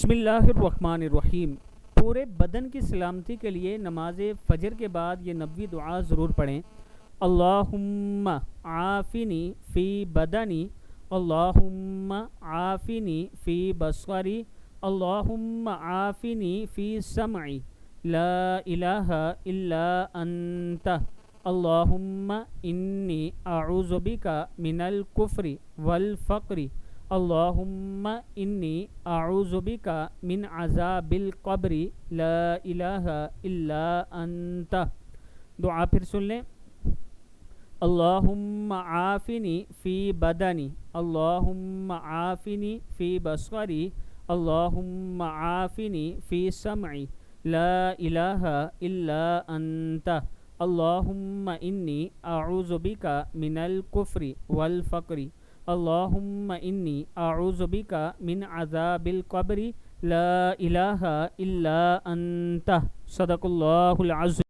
بسم اللہ الرحمن الرحیم۔ پورے بدن کی سلامتی کے لیے نماز فجر کے بعد یہ نبوی دعا ضرور پڑھیں۔ اللہم عافنی فی بدنی، اللہم عافنی فی بصری، اللہم عافنی فی سمعی، لا الہ الا انت، اللہم انی اعوذ بک من الکفر والفقر، اللہم انی اعوذ بک من عذاب القبر، لا الہ الا انت۔ دعا پھر سن لیں۔ اللہم عافنی فی بدنی، اللہم عافنی فی بصری، اللہم عافنی فی سمعی، لا الہ الا انت، اللہم انی اعوذ بک من الکفر والفقر، اللہم انی اعوذ بک من عذاب القبر، لا الہ الا انت۔ صدق اللہ العظیم۔